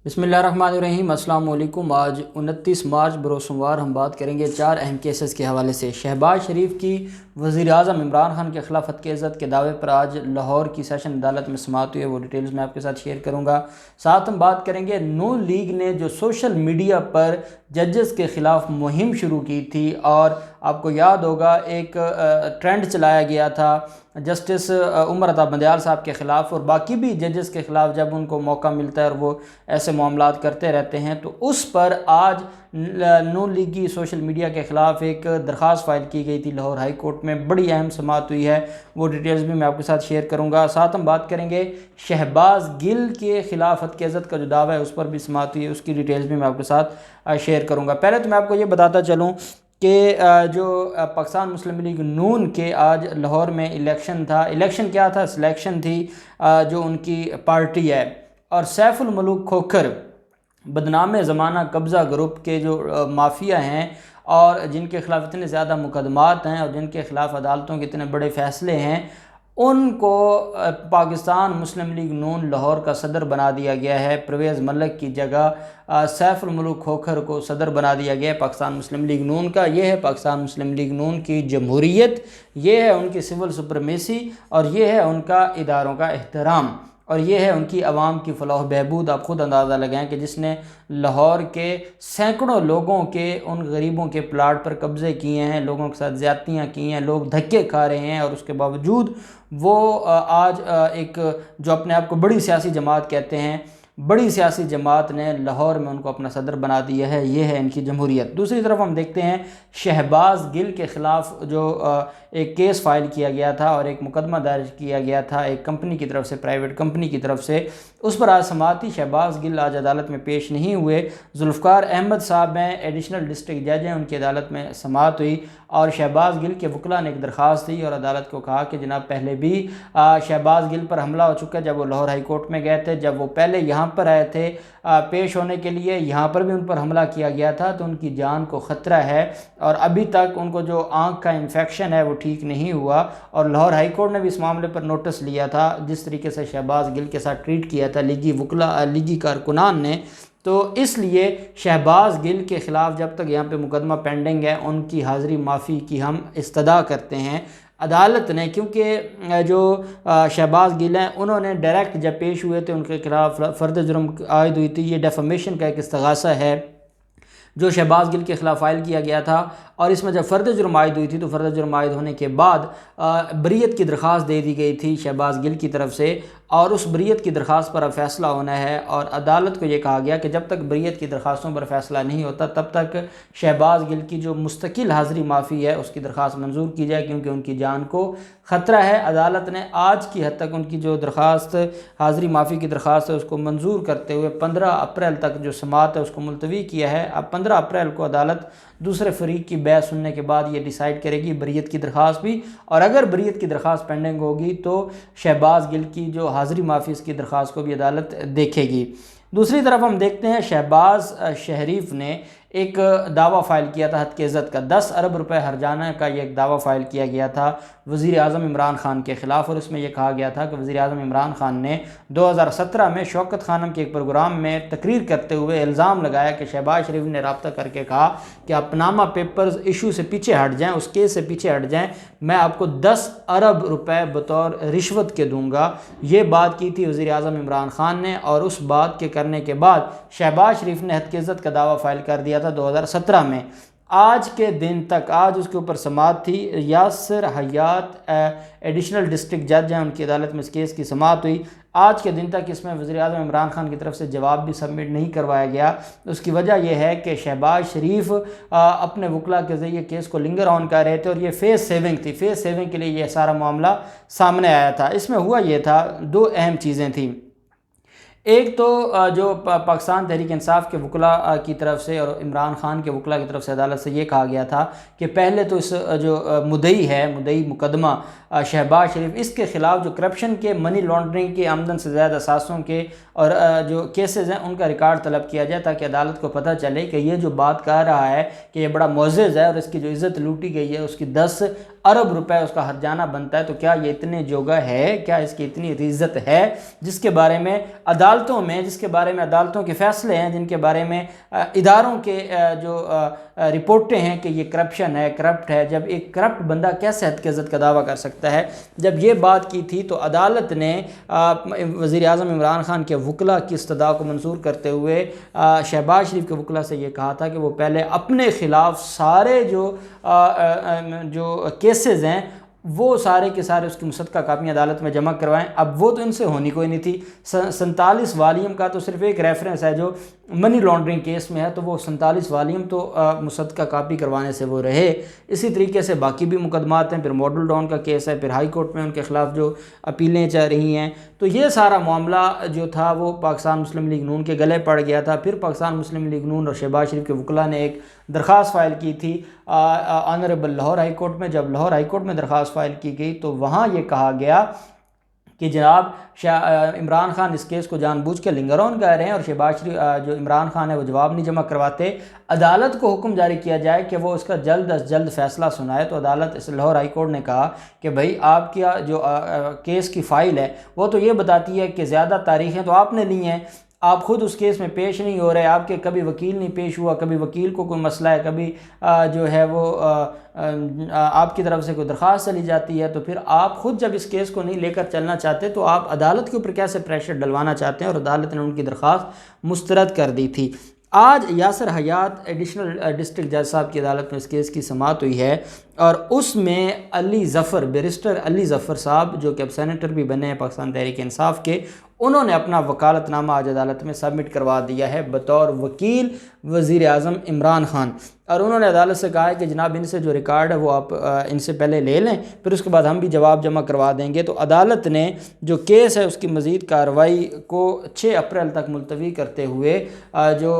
بسم اللہ الرحمن الرحیم۔ السلام علیکم۔ آج 29 مارچ بروز سوموار ہم بات کریں گے 4 اہم کیسز کے حوالے سے۔ شہباز شریف کی وزیر اعظم عمران خان کے خلاف حد کی عزت کے دعوے پر آج لاہور کی سیشن عدالت میں سماعت ہوئی ہے، وہ ڈیٹیلز میں آپ کے ساتھ شیئر کروں گا۔ ساتھ ہم بات کریں گے نون لیگ نے جو سوشل میڈیا پر ججز کے خلاف مہم شروع کی تھی، اور آپ کو یاد ہوگا ایک ٹرینڈ چلایا گیا تھا جسٹس عمر عطا بندیال صاحب کے خلاف اور باقی بھی ججز کے خلاف، جب ان کو موقع ملتا ہے اور وہ ایسے معاملات کرتے رہتے ہیں، تو اس پر آج نون لیگی سوشل میڈیا کے خلاف ایک درخواست فائل کی گئی تھی لاہور ہائی کورٹ میں۔ بڑی اہم سماعت ہوئی ہے، وہ ڈیٹیلز بھی میں آپ کے ساتھ شیئر کروں گا۔ ساتھ ہم بات کریں گے شہباز گل کے خلاف حد کی عزت کا جو دعویٰ ہے اس پر بھی سماعت ہوئی ہے، اس کی ڈیٹیلز بھی میں آپ کے ساتھ شیئر کروں گا۔ پہلے تو میں آپ کو یہ بتاتا چلوں کہ جو پاکستان مسلم لیگ نون کے آج لاہور میں الیکشن تھا۔ الیکشن کیا تھا؟ سلیکشن تھی جو ان کی پارٹی ہے، اور سیف الملوک کھوکھر بدنام زمانہ قبضہ گروپ کے جو مافیا ہیں اور جن کے خلاف اتنے زیادہ مقدمات ہیں اور جن کے خلاف عدالتوں کے اتنے بڑے فیصلے ہیں، ان کو پاکستان مسلم لیگ نون لاہور کا صدر بنا دیا گیا ہے۔ پرویز ملک کی جگہ سیف الملوک کھوکھر کو صدر بنا دیا گیا ہے پاکستان مسلم لیگ نون کا۔ یہ ہے پاکستان مسلم لیگ نون کی جمہوریت، یہ ہے ان کی سول سپریمیسی، اور یہ ہے ان کا اداروں کا احترام، اور یہ ہے ان کی عوام کی فلاح و بہبود۔ آپ خود اندازہ لگائیں کہ جس نے لاہور کے سینکڑوں لوگوں کے، ان غریبوں کے پلاٹ پر قبضے کیے ہیں، لوگوں کے ساتھ زیادتیاں کی ہیں، لوگ دھکے کھا رہے ہیں، اور اس کے باوجود وہ آج ایک جو اپنے آپ کو بڑی سیاسی جماعت کہتے ہیں، بڑی سیاسی جماعت نے لاہور میں ان کو اپنا صدر بنا دیا ہے۔ یہ ہے ان کی جمہوریت۔ دوسری طرف ہم دیکھتے ہیں شہباز گل کے خلاف جو ایک کیس فائل کیا گیا تھا اور ایک مقدمہ دائر کیا گیا تھا ایک کمپنی کی طرف سے، پرائیویٹ کمپنی کی طرف سے، اس پر آج سماعت تھی۔ شہباز گل آج عدالت میں پیش نہیں ہوئے۔ ذوالفقار احمد صاحب ہیں، ایڈیشنل ڈسٹرکٹ جج ہیں، ان کی عدالت میں سماعت ہوئی، اور شہباز گل کے وکلاء نے ایک درخواست دی اور عدالت کو کہا کہ جناب پہلے بھی شہباز گل پر حملہ ہو چکا ہے، جب وہ لاہور ہائی کورٹ میں گئے تھے، جب وہ پہلے یہاں پر آئے تھے پیش ہونے کے لیے، یہاں پر بھی ان پر حملہ کیا گیا تھا، تو ان کی جان کو خطرہ ہے، اور ابھی تک ان کو جو آنکھ کا انفیکشن ہے وہ ٹھیک نہیں ہوا، اور لاہور ہائی کورٹ نے بھی اس معاملے پر نوٹس لیا تھا جس طریقے سے شہباز گل کے ساتھ ٹریٹ کیا تھا لیگی وکلاء، لیگی کارکنان نے۔ تو اس لیے شہباز گل کے خلاف جب تک یہاں پہ مقدمہ پینڈنگ ہے، ان کی حاضری معافی کی ہم استدعا کرتے ہیں عدالت نے، کیونکہ جو شہباز گل ہیں انہوں نے ڈائریکٹ جب پیش ہوئے تھے ان کے خلاف فرد جرم عائد ہوئی تھی۔ یہ ڈیفیمیشن کا ایک استغاثہ ہے جو شہباز گل کے خلاف فائل کیا گیا تھا، اور اس میں جب فرد جرم عائد ہوئی تھی تو فرد جرم عائد ہونے کے بعد بریت کی درخواست دے دی گئی تھی شہباز گل کی طرف سے، اور اس بریت کی درخواست پر اب فیصلہ ہونا ہے، اور عدالت کو یہ کہا گیا کہ جب تک بریت کی درخواستوں پر فیصلہ نہیں ہوتا تب تک شہباز گل کی جو مستقل حاضری معافی ہے اس کی درخواست منظور کی جائے، کیونکہ ان کی جان کو خطرہ ہے۔ عدالت نے آج کی حد تک ان کی جو درخواست، حاضری معافی کی درخواست ہے، اس کو منظور کرتے ہوئے 15 اپریل تک جو سماعت ہے اس کو ملتوی کیا ہے۔ اب 15 اپریل کو عدالت دوسرے فریق کی بحث سننے کے بعد یہ ڈیسائیڈ کرے گی بریت کی درخواست بھی، اور اگر بریت کی درخواست پینڈنگ ہوگی تو شہباز گل کی جو حاضری معافی اس کی درخواست کو بھی عدالت دیکھے گی۔ دوسری طرف ہم دیکھتے ہیں شہباز شریف نے ایک دعویٰ فائل کیا تھا حد کی عزت کا، 10 ارب روپے ہرجانہ کا یہ ایک دعویٰ فائل کیا گیا تھا وزیر اعظم عمران خان کے خلاف، اور اس میں یہ کہا گیا تھا کہ وزیر اعظم عمران خان نے 2017 میں شوکت خانم کے ایک پروگرام میں تقریر کرتے ہوئے الزام لگایا کہ شہباز شریف نے رابطہ کر کے کہا کہ آپ پاناما پیپرز ایشو سے پیچھے ہٹ جائیں، اس کیس سے پیچھے ہٹ جائیں، میں آپ کو 10 ارب روپے بطور رشوت کے دوں گا۔ یہ بات کی تھی وزیر اعظم عمران خان نے، اور اس بات کے کرنے کے بعد شہباز شریف نے حد کی عزت کا دعویٰ فائل کر دیا تھا 2017 میں۔ آج کے دن تک، آج اس کے اوپر سماعت تھی، یاسر حیات ایڈیشنل ڈسٹرکٹ جج ہیں، ان کی عدالت میں اس کیس کی سماعت ہوئی۔ آج کے دن تک اس میں وزیر اعظم عمران خان کی طرف سے جواب بھی سبمٹ نہیں کروایا گیا۔ اس کی وجہ یہ ہے کہ شہباز شریف اپنے وکلاء کے ذریعے کیس کو لنگر آن کر رہے تھے، اور یہ فیس سیونگ تھی، فیس سیونگ کے لیے یہ سارا معاملہ سامنے آیا تھا۔ اس میں ہوا یہ تھا، 2 اہم چیزیں تھیں۔ ایک تو جو پاکستان تحریک انصاف کے وکلاء کی طرف سے اور عمران خان کے وکلاء کی طرف سے عدالت سے یہ کہا گیا تھا کہ پہلے تو اس جو مدعی ہے، مدعی مقدمہ شہباز شریف، اس کے خلاف جو کرپشن کے، منی لانڈرنگ کے، آمدن سے زائد اثاثوں کے اور جو کیسز ہیں ان کا ریکارڈ طلب کیا جائے، تاکہ عدالت کو پتہ چلے کہ یہ جو بات کہہ رہا ہے کہ یہ بڑا معزز ہے اور اس کی جو عزت لوٹی گئی ہے اس کی 10 ارب روپے اس کا ہرجانہ بنتا ہے، تو کیا یہ اتنے جوگا ہے، کیا اس کی اتنی عزت ہے جس کے بارے میں عدالتوں کے فیصلے ہیں، جن کے بارے میں اداروں کے جو رپورٹیں ہیں کہ یہ کرپشن ہے، کرپٹ ہے؟ جب ایک کرپٹ بندہ کیسے حد کی عزت کا دعویٰ کر سکتا ہے؟ جب یہ بات کی تھی تو عدالت نے وزیر اعظم عمران خان کے وکلاء کی استدعا کو منظور کرتے ہوئے شہباز شریف کے وکلاء سے یہ کہا تھا کہ وہ پہلے اپنے خلاف سارے جو کیسز ہیں وہ سارے کے سارے اس کی مصدقہ کاپیاں عدالت میں جمع کروائیں۔ اب وہ تو ان سے ہونی کوئی نہیں تھی، 47 والیوم کا تو صرف ایک ریفرنس ہے جو منی لانڈرنگ کیس میں ہے، تو وہ 47 والیوم تو مصدقہ کاپی کروانے سے وہ رہے۔ اسی طریقے سے باقی بھی مقدمات ہیں، پھر ماڈل ٹاؤن کا کیس ہے، پھر ہائی کورٹ میں ان کے خلاف جو اپیلیں چل رہی ہیں، تو یہ سارا معاملہ جو تھا وہ پاکستان مسلم لیگ نون کے گلے پڑ گیا تھا۔ پھر پاکستان مسلم لیگ نون اور شہباز شریف کے وکلاء نے ایک درخواست فائل کی تھی آنریبل لاہور ہائی کورٹ میں۔ جب لاہور ہائی کورٹ میں درخواست فائل کی گئی تو وہاں یہ کہا گیا کہ جناب عمران خان اس کیس کو جان بوجھ کے لنگر آن کر رہے ہیں، اور شہباز شریف جو عمران خان ہے وہ جواب نہیں جمع کرواتے۔ عدالت کو حکم جاری کیا جائے کہ وہ اس کا جلد از جلد فیصلہ سنائے، تو عدالت اس لاہور ہائی کورٹ نے کہا کہ بھائی آپ کا جو کیس کی فائل ہے وہ تو یہ بتاتی ہے کہ زیادہ تاریخیں تو آپ نے لی ہیں، آپ خود اس کیس میں پیش نہیں ہو رہے، آپ کے کبھی وکیل نہیں پیش ہوا، کبھی وکیل کو کوئی مسئلہ ہے، کبھی جو ہے وہ آپ کی طرف سے کوئی درخواست چلی جاتی ہے، تو پھر آپ خود جب اس کیس کو نہیں لے کر چلنا چاہتے تو آپ عدالت کے اوپر کیسے پریشر ڈلوانا چاہتے ہیں؟ اور عدالت نے ان کی درخواست مسترد کر دی تھی۔ آج یاسر حیات ایڈیشنل ڈسٹرکٹ جج صاحب کی عدالت میں اس کیس کی سماعت ہوئی ہے، اور اس میں بیرسٹر علی ظفر صاحب جو کہ اب سینیٹر بھی بنے ہیں پاکستان تحریک انصاف کے، انہوں نے اپنا وکالت نامہ آج عدالت میں سبمٹ کروا دیا ہے بطور وکیل وزیر اعظم عمران خان، اور انہوں نے عدالت سے کہا ہے کہ جناب ان سے جو ریکارڈ ہے وہ آپ ان سے پہلے لے لیں، پھر اس کے بعد ہم بھی جواب جمع کروا دیں گے۔ تو عدالت نے جو کیس ہے اس کی مزید کارروائی کو 6 اپریل تک ملتوی کرتے ہوئے جو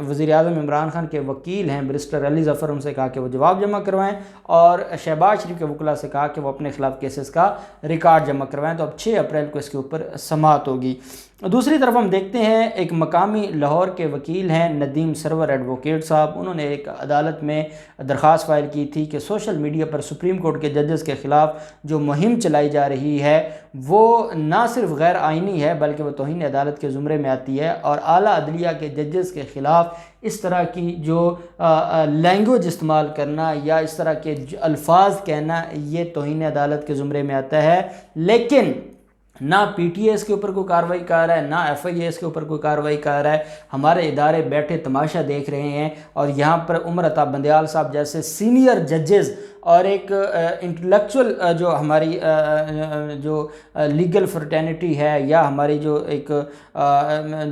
وزیر اعظم عمران خان کے وکیل ہیں بیرسٹر علی ظفر، ان سے کہا کہ وہ جواب جمع کروائیں، اور شہباز شریف کے وکلاء سے کہا کہ وہ اپنے خلاف کیسز کا ریکارڈ جمع کروائیں۔ تو اب 6 اپریل کو اس کے اوپر سماعت ہوگی۔ دوسری طرف ہم دیکھتے ہیں ایک مقامی لاہور کے وکیل ہیں ندیم سرور ایڈوکیٹ صاحب، انہوں نے ایک عدالت میں درخواست فائل کی تھی کہ سوشل میڈیا پر سپریم کورٹ کے ججز کے خلاف جو مہم چلائی جا رہی ہے وہ نہ صرف غیر آئینی ہے بلکہ وہ توہین عدالت کے زمرے میں آتی ہے، اور اعلیٰ عدلیہ کے ججز کے خلاف اس طرح کی جو لینگویج استعمال کرنا یا اس طرح کے الفاظ کہنا یہ توہین عدالت کے زمرے میں آتا ہے۔ لیکن نہ پی ٹی اے اس کے اوپر کوئی کارروائی کر رہا ہے، نہ ایف آئی اے اس کے اوپر کوئی کارروائی کر رہا ہے، ہمارے ادارے بیٹھے تماشا دیکھ رہے ہیں، اور یہاں پر عمر عطا بندیال صاحب جیسے سینئر ججز اور ایک انٹلیکچول جو ہماری جو لیگل فرٹینٹی ہے یا ہماری جو ایک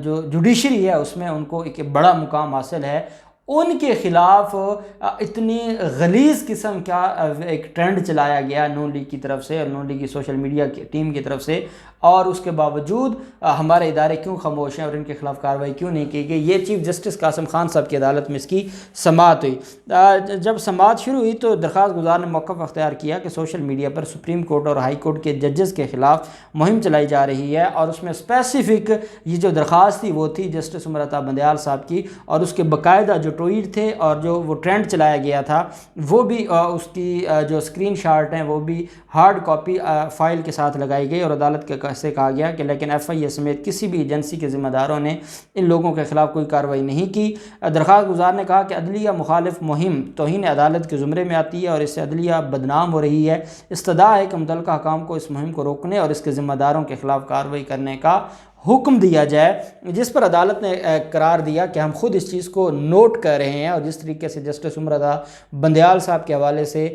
جو جوڈیشری ہے اس میں ان کو ایک بڑا مقام حاصل ہے، ان کے خلاف اتنی غلیظ قسم کا ایک ٹرینڈ چلایا گیا نون لیگ کی طرف سے اور نون لیگ کی سوشل میڈیا کی ٹیم کی طرف سے، اور اس کے باوجود ہمارے ادارے کیوں خاموش ہیں اور ان کے خلاف کارروائی کیوں نہیں کی گئی؟ یہ چیف جسٹس قاسم خان صاحب کی عدالت میں اس کی سماعت ہوئی۔ جب سماعت شروع ہوئی تو درخواست گزار نے موقف اختیار کیا کہ سوشل میڈیا پر سپریم کورٹ اور ہائی کورٹ کے ججز کے خلاف مہم چلائی جا رہی ہے، اور اس میں اسپیسیفک یہ جو درخواست تھی وہ تھی جسٹس عمر عطا بندیال صاحب کی، اور اس کے باقاعدہ جو ٹویٹ تھے اور جو وہ ٹرینڈ چلایا گیا تھا وہ بھی اس کی جو اسکرین شاٹ ہیں وہ بھی ہارڈ کاپی فائل کے ساتھ لگائی گئی، اور عدالت کے سے کہا گیا کہ لیکن ایف آئی اے سمیت کسی بھی ایجنسی کے ذمہ داروں نے ان لوگوں کے خلاف کوئی کارروائی نہیں کی۔ درخواست گزار نے کہا کہ عدلیہ مخالف مہم توہین عدالت کے زمرے میں آتی ہے اور اس سے عدلیہ بدنام ہو رہی ہے، استدعا ہے کہ متعلقہ حکام کو اس مہم کو روکنے اور اس کے ذمہ داروں کے خلاف کارروائی کرنے کا حکم دیا جائے، جس پر عدالت نے قرار دیا کہ ہم خود اس چیز کو نوٹ کر رہے ہیں، اور جس طریقے سے جسٹس عمر عطا بندیال صاحب کے حوالے سے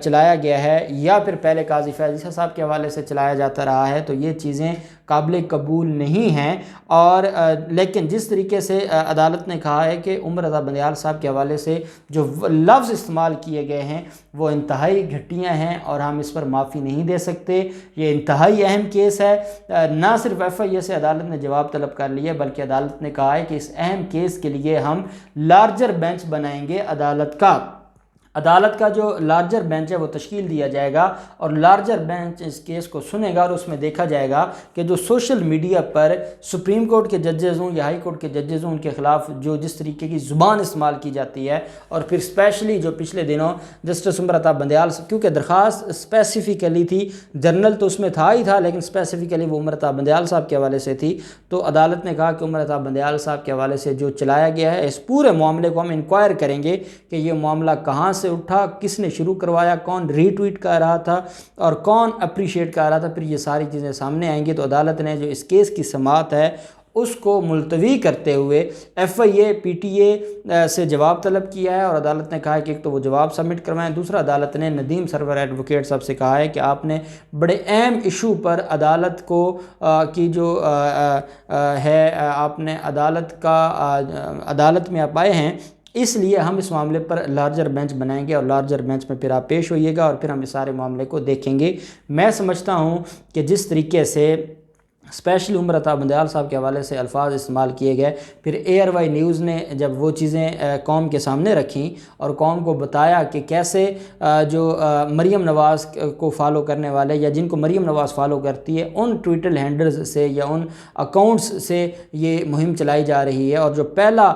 چلایا گیا ہے یا پھر پہلے قاضی فیض عیسیٰ صاحب کے حوالے سے چلایا جاتا رہا ہے تو یہ چیزیں قابل قبول نہیں ہیں، اور لیکن جس طریقے سے عدالت نے کہا ہے کہ عمر عطا بندیال صاحب کے حوالے سے جو لفظ استعمال کیے گئے ہیں وہ انتہائی گھٹیا ہیں اور ہم اس پر معافی نہیں دے سکتے، یہ انتہائی اہم کیس ہے۔ نہ صرف ایف آئی اے سے عدالت نے جواب طلب کر لیا بلکہ عدالت نے کہا ہے کہ اس اہم کیس کے لیے ہم لارجر بینچ بنائیں گے عدالت کا۔ عدالت کا جو لارجر بینچ ہے وہ تشکیل دیا جائے گا اور لارجر بینچ اس کیس کو سنے گا اور اس میں دیکھا جائے گا کہ جو سوشل میڈیا پر سپریم کورٹ کے ججز ہوں یا ہائی کورٹ کے ججز ہوں ان کے خلاف جو جس طریقے کی زبان استعمال کی جاتی ہے، اور پھر اسپیشلی جو پچھلے دنوں جسٹس عمر عطا بندیال کیونکہ درخواست اسپیسیفکلی تھی، جرنل تو اس میں تھا ہی تھا لیکن اسپیسیفکلی وہ عمر عطا بندیال صاحب کے حوالے سے تھی، تو عدالت نے کہا کہ عمر عطا بندیال صاحب کے حوالے سے جو چلایا گیا ہے اس پورے معاملے کو ہم انکوائر کریں گے کہ یہ معاملہ کہاں سے اٹھا، کس نے شروع کروایا، کون ری ٹویٹ کر رہا تھا اور کون اپریشیٹ کر رہا تھا، پھر یہ ساری چیزیں سامنے آئیں گی۔ تو عدالت نے جو اس کیس کی سماعت ہے اس کو ملتوی کرتے ہوئے F I a P T A سے جواب طلب کیا ہے، اور عدالت نے کہا ہے کہ ایک تو وہ جواب سبمٹ کروائیں، دوسرا عدالت نے ندیم سرور ایڈوکیٹ صاحب سے کہا ہے کہ آپ نے بڑے اہم ایشو پر عدالت کو کی جو ہے آپ نے عدالت میں آپ آئے ہیں، اس لیے ہم اس معاملے پر لارجر بینچ بنائیں گے اور لارجر بینچ میں پھر آپ پیش ہوئیے گا اور پھر ہم اس سارے معاملے کو دیکھیں گے۔ میں سمجھتا ہوں کہ جس طریقے سے اسپیشلی عمر عطا بندیال صاحب کے حوالے سے الفاظ استعمال کیے گئے، پھر اے آر وائی نیوز نے جب وہ چیزیں قوم کے سامنے رکھیں اور قوم کو بتایا کہ کیسے جو مریم نواز کو فالو کرنے والے یا جن کو مریم نواز فالو کرتی ہے ان ٹویٹر ہینڈلز سے یا ان اکاؤنٹس سے یہ مہم چلائی جا رہی ہے، اور جو پہلا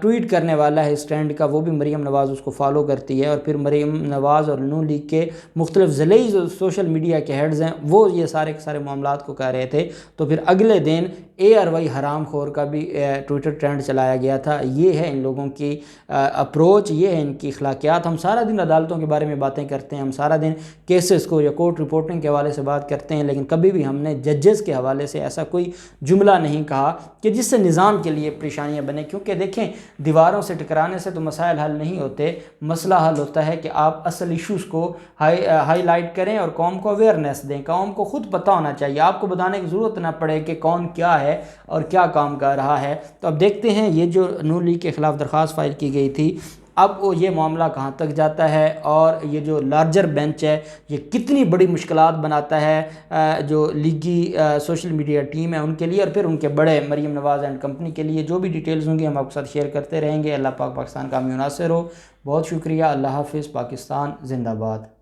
ٹویٹ کرنے والا ہے اس ٹرینڈ کا وہ بھی مریم نواز اس کو فالو کرتی ہے، اور پھر مریم نواز اور نون لیگ کے مختلف ضلعی جو سوشل میڈیا کے ہیڈز ہیں وہ یہ سارے کے سارے معاملات کو کہہ رہے تھے، تو پھر اگلے دن اے آر وائی حرام خور کا بھی ٹویٹر ٹرینڈ چلایا گیا تھا۔ یہ ہے ان لوگوں کی اپروچ، یہ ہے ان کی اخلاقیات۔ ہم سارا دن عدالتوں کے بارے میں باتیں کرتے ہیں، ہم سارا دن کیسز کو یا کورٹ رپورٹنگ کے حوالے سے بات کرتے ہیں، لیکن کبھی بھی ہم نے ججز کے حوالے سے ایسا کوئی جملہ نہیں کہا کہ جس سے نظام کے لیے پریشانیاں بنیں، کیونکہ دیکھیں دیواروں سے ٹکرانے سے تو مسائل حل نہیں ہوتے، مسئلہ حل ہوتا ہے کہ آپ اصل ایشوز کو ہائی لائٹ کریں اور قوم کو اویئرنیس دیں۔ قوم کو خود پتہ ہونا چاہیے، آپ کو بتانے کی ضرورت نہ پڑے کہ کون کیا ہے اور کیا کام کر رہا ہے۔ تو اب دیکھتے ہیں یہ جو نون لیگ کے خلاف درخواست فائل کی گئی تھی اب وہ یہ معاملہ کہاں تک جاتا ہے، اور یہ جو لارجر بینچ ہے یہ کتنی بڑی مشکلات بناتا ہے جو لیگی سوشل میڈیا ٹیم ہے ان کے لیے، اور پھر ان کے بڑے مریم نواز اینڈ کمپنی کے لیے۔ جو بھی ڈیٹیلز ہوں گی ہم آپ کے ساتھ شیئر کرتے رہیں گے۔ اللہ پاک پاکستان کا حامی و ناصر ہو۔ بہت شکریہ۔ اللہ حافظ۔ پاکستان زندہ باد۔